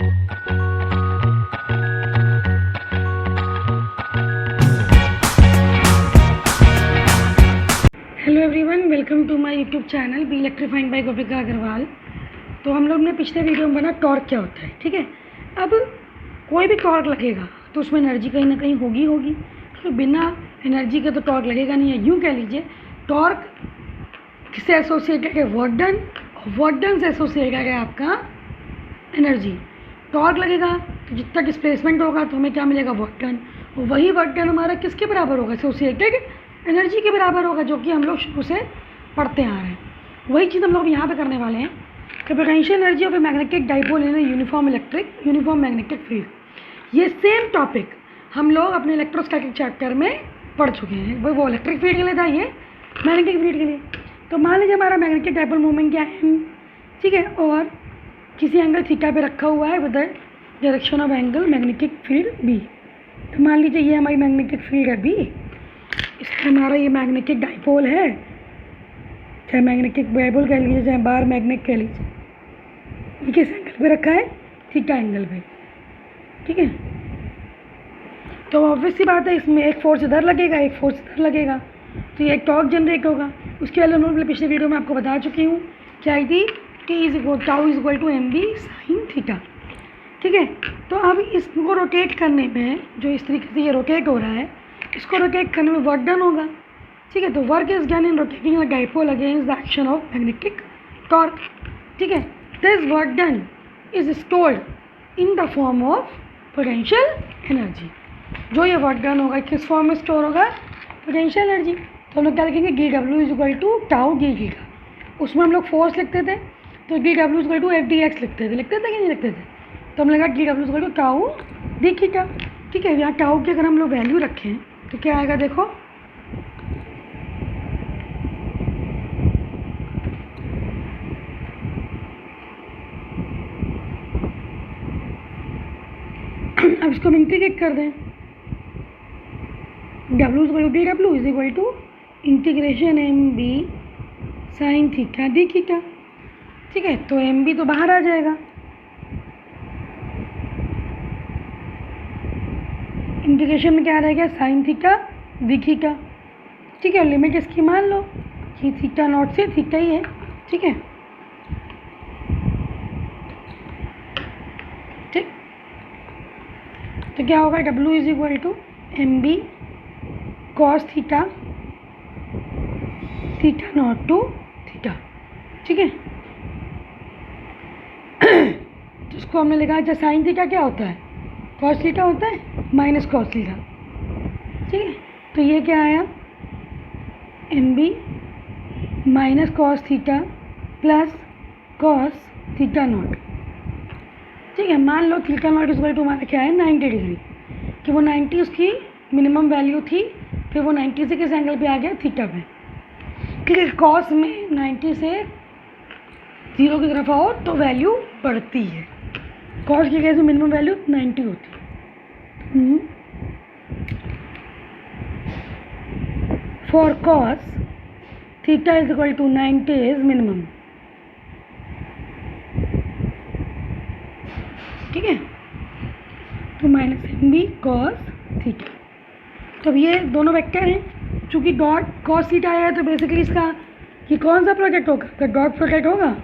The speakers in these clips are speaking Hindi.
Hello everyone, welcome to my YouTube channel be electrifying by Gopika Agarwal. तो हम लोग ने पिछले वीडियो में बना टॉर्क क्या होता है, ठीक है। अब कोई भी टॉर्क लगेगा तो उसमें एनर्जी कहीं ना कहीं होगी, तो बिना एनर्जी के तो टॉर्क लगेगा नहीं है। यूँ कह लीजिए टॉर्क किससे एसोसिएटेड है, वर्क डन, और वर्क डन से एसोसिएटेड है आपका एनर्जी। टॉर्क लगेगा तो जितना डिस्प्लेसमेंट होगा तो हमें क्या मिलेगा, वर्क डन, और वही वर्क डन हमारा किसके बराबर होगा, एसोसिएटेड एनर्जी के बराबर होगा, जो कि हम लोग शुरू से पढ़ते आ रहे हैं। वही चीज़ हम लोग यहाँ पे करने वाले हैं कि potential energy of a magnetic dipole in uniform magnetic field. ये सेम टॉपिक हम लोग अपने इलेक्ट्रोस्टैटिक चैप्टर में पढ़ चुके हैं। वो इलेक्ट्रिक फील्ड के लिए था, ये मैग्नेटिक फील्ड के लिए। तो मान लीजिए हमारा मैग्नेटिक डाइपोल मोमेंट क्या है, ठीक है, और किसी एंगल थीटा पे रखा हुआ है with the direction of angle magnetic field B. तो मान लीजिए ये हमारी मैग्नेटिक फील्ड है बी, इसमें हमारा ये मैग्नेटिक डाइपोल है, चाहे मैग्नेटिक डाइपोल कह लीजिए चाहे बार मैग्नेट कह लीजिए। ये किस एंगल पे रखा है, थीटा एंगल पे, ठीक है। तो ऑब्वियस सी बात है, इसमें एक फोर्स इधर लगेगा, एक फोर्स इधर लगेगा, तो ये एक टॉर्क जनरेट होगा। उसके वाले नोट पिछले वीडियो में आपको बता चुकी हूँ, क्या आई थी, tau is equal to m B sine theta, ठीक है। तो अब इसको रोटेट करने में, जो इस तरीके से ये रोटेट हो रहा है, इसको रोटेट करने में वर्क डन होगा, ठीक है। तो work is done in rotating a dipole against the action of magnetic torque, ठीक है। This work done is stored in the form of potential energy. जो ये वर्क डन होगा किस फॉर्म में स्टोर होगा, पोटेंशियल एनर्जी। तो हम लोग क्या लिखेंगे, d W is equal to tau d theta. उसमें हम लोग फोर्स लिखते थे तो d W is equal to f d x लिखते थे कि नहीं लिखते थे। तो हम लगा d W is equal to tau d theta, ठीक है। यहाँ टाउ की अगर हम लोग वैल्यू रखें तो क्या आएगा, देखो अब इसको हम इंटीग्रेट कर दें, W is equal to D W is equal to integration M B sine theta D theta, ठीक है। तो एम बी तो बाहर आ जाएगा, इंटीग्रेशन में क्या रहेगा, साइन थीटा डी थीटा, ठीक है। लिमिट इसकी मान लो कि थीटा नॉट से थीटा ही है, ठीक है, ठीक। तो क्या होगा, डब्ल्यू is equal to m B cos theta theta not to theta, ठीक है। तो इसको हमने लिखा, अच्छा साइन थीटा क्या होता है, कॉस थीटा होता है माइनस कॉस थीटा, ठीक है। तो ये क्या आया, M B minus cos theta plus cos theta not, ठीक है। मान लो theta not is equal to हमारा क्या है, 90 डिग्री, कि वो 90 उसकी मिनिमम वैल्यू थी, फिर वो 90 से किस एंगल पे आ गया, थीटा पे, क्योंकि कॉस में 90 से 0 की तरफ आओ तो वैल्यू बढ़ती है। कॉस की केस में मिनिमम वैल्यू 90 होती है। For cos theta is equal to 90 is minimum, ठीक है। तो minus M B cos theta. तो अब ये दोनों वेक्टर हैं, चूँकि डॉट कॉस थीटा आया है तो बेसिकली इसका ये कौन सा प्रोडक्ट होगा, तो डॉट प्रोडक्ट होगा,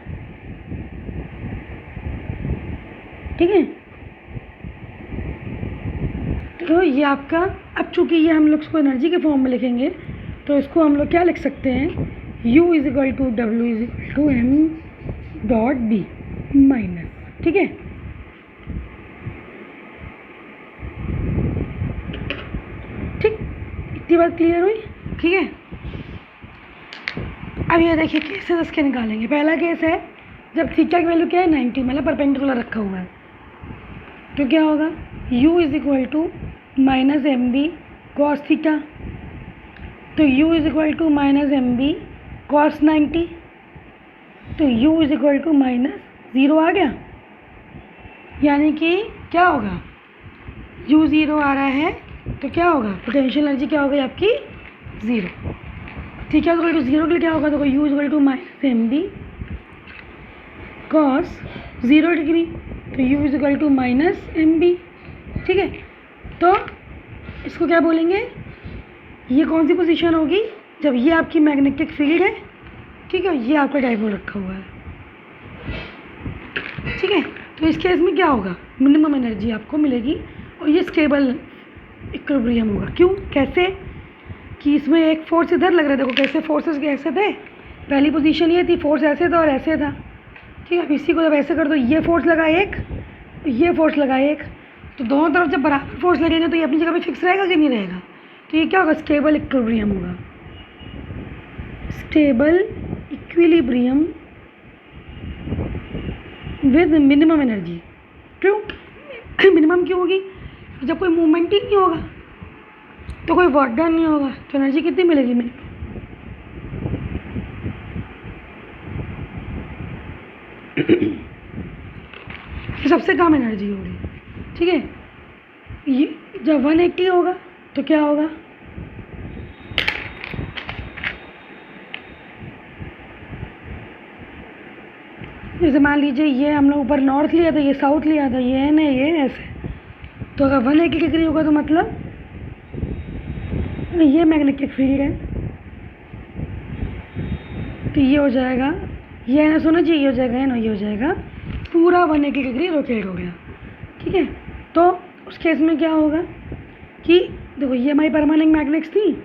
ठीक है। तो ये आपका, अब चूँकि ये हम लोग इसको एनर्जी के फॉर्म में लिखेंगे तो इसको हम लोग क्या लिख सकते हैं, U इज इक्वल टू डब्ल्यू is equal to m dot B minus, ठीक है। ठीक, इतनी बात क्लियर हुई, ठीक है। अब ये देखिए केसेस इसके निकालेंगे। पहला केस है जब थीटा की वैल्यू क्या है, 90, मतलब परपेंडिकुलर रखा हुआ है, तो क्या होगा, U is equal to minus M B cos theta. तो U is equal to minus M B cos 90, तो U is equal to minus 0 आ गया, यानी कि क्या होगा, U 0 आ रहा है तो क्या होगा, पोटेंशियल एनर्जी क्या होगी आपकी, 0, ठीक है। तो 0 के लिए क्या होगा, तो U is equal to minus M B cos 0 degree, तो u is equal to minus M B, ठीक है। तो इसको क्या बोलेंगे, ये कौन सी पोजीशन होगी, जब ये आपकी मैग्नेटिक फील्ड है, ठीक है, ये आपका डाइपोल रखा हुआ है, ठीक है। तो इस केस में क्या होगा, मिनिमम एनर्जी आपको मिलेगी और ये स्टेबल इक्विलिब्रियम होगा। क्यों, कैसे कि इसमें एक फोर्स इधर लग रहा है, देखो कैसे फोर्सेस कैसे थे, पहली पोजीशन ये थी, फोर्स ऐसे था और ऐसे था, ठीक है। अब इसी को जब ऐसे कर दो, ये फोर्स लगा एक, ये फोर्स लगा एक, तो दोनों तरफ जब बराबर फोर्स लगेंगे तो ये अपनी जगह पे फिक्स रहेगा कि नहीं रहेगा, तो ये क्या होगा, स्टेबल इक्विलिब्रियम होगा, stable equilibrium with minimum energy. क्यों मिनिमम क्यों होगी, जब कोई मूवमेंट ही नहीं होगा तो कोई वर्क डन नहीं होगा, तो एनर्जी कितनी मिलेगी, मिनिमम। सबसे कम एनर्जी होगी, ठीक है। ये जब 180 होगा तो क्या होगा, जैसे मान लीजिए ये हम लोग ऊपर नॉर्थ लिया था, ये साउथ लिया था, ये है ये ऐसे, तो अगर 180 डिग्री होगा तो मतलब ये मैग्नेटिक फील्ड है, तो ये हो जाएगा, ये है ना, सुनो जी, ये हो जाएगा, है ना, ये हो जाएगा, पूरा 180 डिग्री रोटेट हो गया, ठीक है। तो उस केस में क्या होगा कि देखो ये हमारी परमानेंट मैग्नेट्स थी,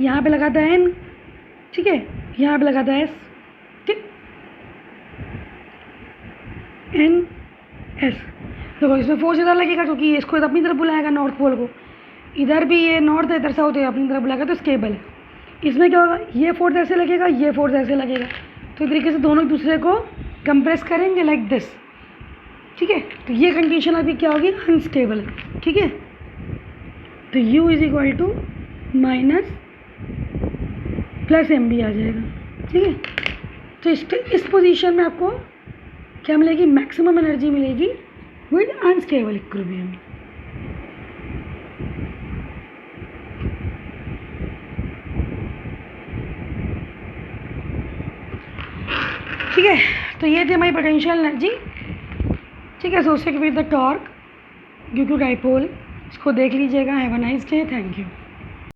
यहाँ पे लगा था एन, ठीक है, यहाँ पे लगा था एस, ठीक, एन एस। देखो इसमें फोर्स इधर लगेगा क्योंकि इसको अपनी तरफ बुलाएगा, नॉर्थ पोल को, इधर भी ये नॉर्थ है, इधर साउथ है, अपनी तरफ बुलाएगा, तो स्टेबल है। इसमें क्या होगा, ये फोर्स ऐसे लगेगा, ये फोर्स ऐसे लगेगा, तो इस तरीके से दोनों एक दूसरे को कंप्रेस करेंगे लाइक दिस, ठीक है। तो ये कंडीशन अभी क्या होगी, अनस्टेबल है, ठीक है। तो u is equal to minus plus M B आ जाएगा, ठीक है। तो इस पोजीशन में आपको क्या मिलेगी, मैक्सिमम एनर्जी मिलेगी विद अनस्टेबल इक्विलिब्रियम। ठीक है, तो ये थी हमारी पोटेंशियल एनर्जी, ठीक है। सो उससे with the torque due to dipole, इसको देख लीजिएगा। Have a nice day, thank you.